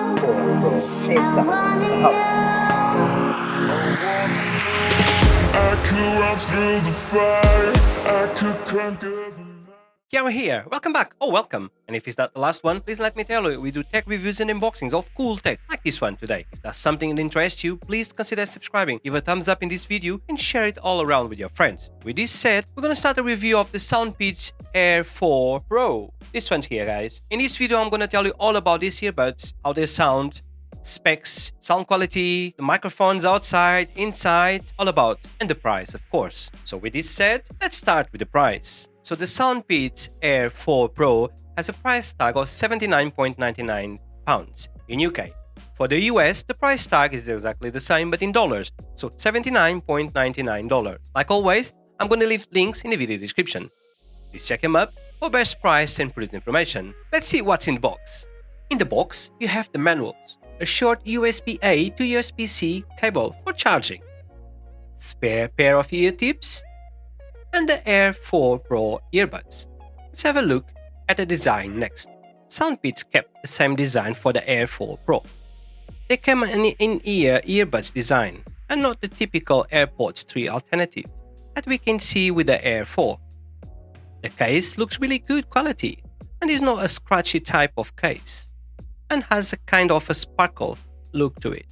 AirPod Pro inside the house. I could run through the fire, I could conquer the night. Yeah, we're here. Welcome back. Oh, welcome. And if it's not the last one, please let me tell you, we do tech reviews and unboxings of cool tech, like this one today. If that's something that interests you, please consider subscribing, give a thumbs up in this video, and share it all around with your friends. With this said, we're gonna start a review of the SoundPEATS Air4 Pro. This one's here, guys. In this video, I'm gonna tell you all about these earbuds, how they sound, specs, sound quality, the microphones outside, inside, all about, and the price, of course. So with this said, let's start with the price. So the SoundPEATS Air4 Pro has a price tag of £79.99 in UK. For the US, the price tag is exactly the same but in dollars, so $79.99. Like always, I'm going to leave links in the video description. Please check them up for best price and product information. Let's see what's in the box. In the box, you have the manuals, a short USB-A to USB-C cable for charging, spare pair of ear tips, and the Air4 Pro earbuds. Let's have a look at the design next. SoundPEATS kept the same design for the Air4 Pro. They came an in-ear earbuds design and not the typical AirPods 3 alternative that we can see with the Air4. The case looks really good quality and is not a scratchy type of case and has a kind of a sparkle look to it.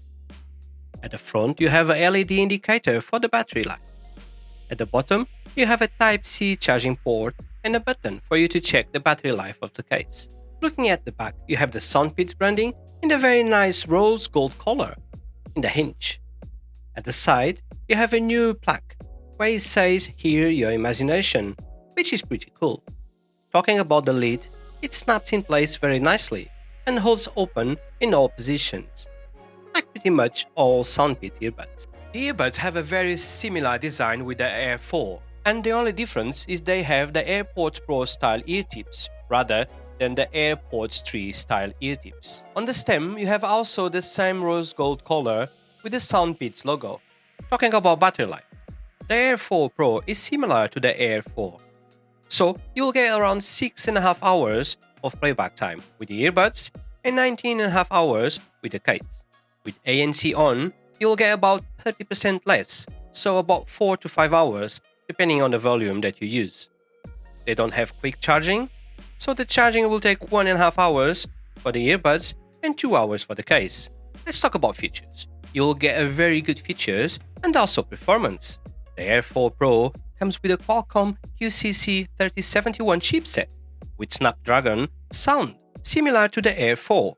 At the front you have a LED indicator for the battery life. At the bottom, you have a Type-C charging port and a button for you to check the battery life of the case. Looking at the back, you have the SoundPEATS branding in a very nice rose gold color in the hinge. At the side, you have a new plaque where it says "Hear Your Imagination," which is pretty cool. Talking about the lid, it snaps in place very nicely and holds open in all positions, like pretty much all SoundPEATS earbuds. The earbuds have a very similar design with the Air4, and the only difference is they have the AirPods Pro style ear tips rather than the AirPods 3 style ear tips. On the stem, you have also the same rose gold color with the SoundPEATS logo. Talking about battery life, the Air4 Pro is similar to the Air4, so you'll get around 6.5 hours of playback time with the earbuds and 19.5 hours with the case. With ANC on, you'll get about 30% less, so about 4 to 5 hours, depending on the volume that you use. They don't have quick charging, so the charging will take 1.5 hours for the earbuds and 2 hours for the case. Let's talk about features. You'll get a very good features and also performance. The Air4 Pro comes with a Qualcomm QCC3071 chipset with Snapdragon sound, similar to the Air4.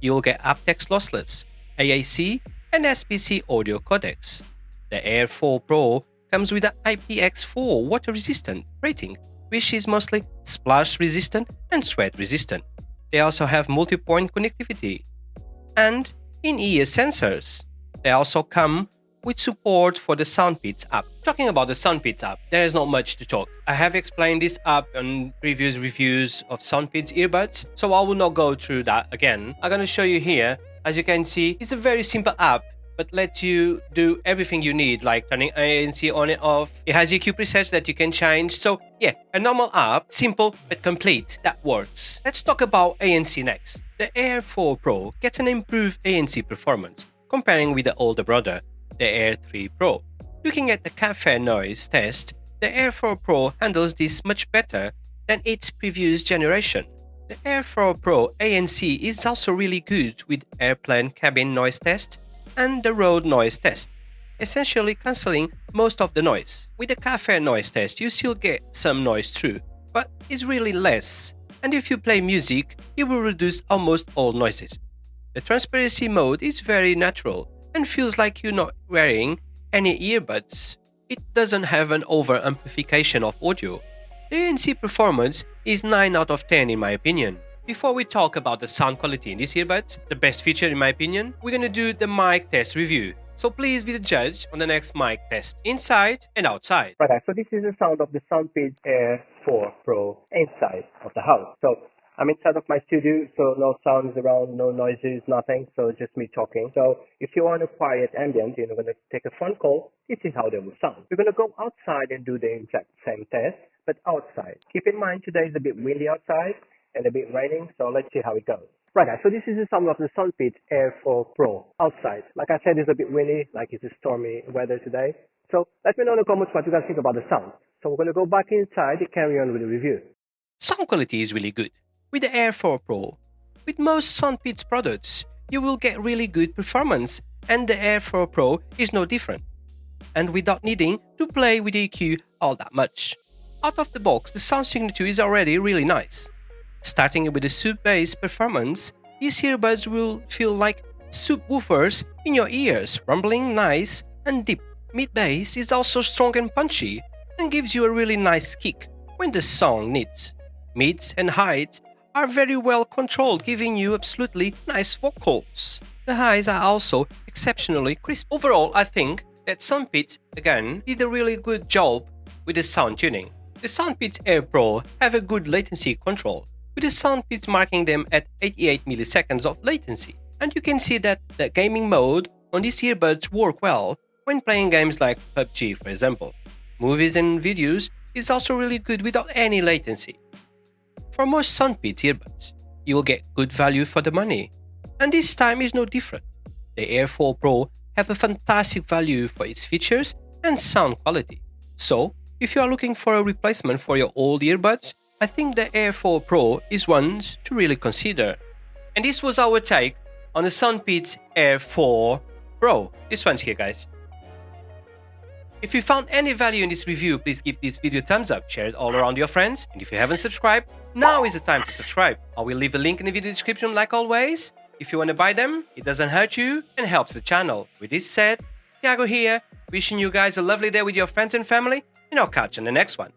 You'll get AptX Lossless, AAC, and SPC audio codecs. The Air4 Pro comes with an IPX4 water resistant rating, which is mostly splash resistant and sweat resistant. They also have multi-point connectivity and in-ear sensors. They also come with support for the SoundPEATS app. Talking about the SoundPEATS app, there is not much to talk. I have explained this app on previous reviews of SoundPEATS earbuds, so I will not go through that again. I'm going to show you here. As you can see, it's a very simple app, but lets you do everything you need, like turning ANC on and off. It has EQ presets that you can change. So yeah, a normal app, simple but complete, that works. Let's talk about ANC next. The Air4 Pro gets an improved ANC performance, comparing with the older brother, the Air3 Pro. Looking at the cafe noise test, the Air4 Pro handles this much better than its previous generation. The Air4 Pro ANC is also really good with airplane cabin noise test and the road noise test, essentially cancelling most of the noise. With the cafe noise test, you still get some noise through, but it's really less, and if you play music, it will reduce almost all noises. The transparency mode is very natural and feels like you're not wearing any earbuds. It doesn't have an over-amplification of audio. The ANC performance is 9 out of 10 in my opinion. Before we talk about the sound quality in these earbuds, the best feature in my opinion, we're gonna do the mic test review. So please be the judge on the next mic test, inside and outside. Right, so this is the sound of the SoundPEATS Air4 Pro inside of the house. So I'm inside of my studio, so no sounds around, no noises, nothing, so just me talking. So if you want a quiet ambient, you're going to take a phone call, this is how they will sound. We're going to go outside and do the exact same test, but outside. Keep in mind today is a bit windy outside, and a bit raining, so let's see how it goes. Right guys, so this is the sound of the SoundPEATS Air4 Pro outside. Like I said, it's a bit windy, like it's a stormy weather today. So let me know in the comments what you guys think about the sound. So we're going to go back inside and carry on with the review. Sound quality is really good. With the Air4 Pro, with most SoundPEATS products, you will get really good performance, and the Air4 Pro is no different. And without needing to play with the EQ all that much. Out of the box, the sound signature is already really nice. Starting with the sub-bass performance, these earbuds will feel like subwoofers in your ears, rumbling nice and deep. Mid-bass is also strong and punchy, and gives you a really nice kick when the song needs. Mids and highs are very well controlled, giving you absolutely nice vocals. The highs are also exceptionally crisp. Overall, I think that SoundPEATS, again, did a really good job with the sound tuning. The SoundPEATS Air Pro have a good latency control, with the SoundPEATS marking them at 88 milliseconds of latency. And you can see that the gaming mode on these earbuds work well when playing games like PUBG, for example. Movies and videos is also really good without any latency. For most SoundPEATS earbuds, you will get good value for the money, and this time is no different. The Air4 Pro have a fantastic value for its features and sound quality. So, if you are looking for a replacement for your old earbuds, I think the Air4 Pro is one to really consider. And this was our take on the SoundPEATS Air4 Pro. This one's here, guys. If you found any value in this review, please give this video a thumbs up, share it all around your friends, and if you haven't subscribed, now is the time to subscribe. I will leave a link in the video description like always. If you want to buy them, it doesn't hurt you and helps the channel. With this said, Thiago here, wishing you guys a lovely day with your friends and family, and I'll catch you in the next one.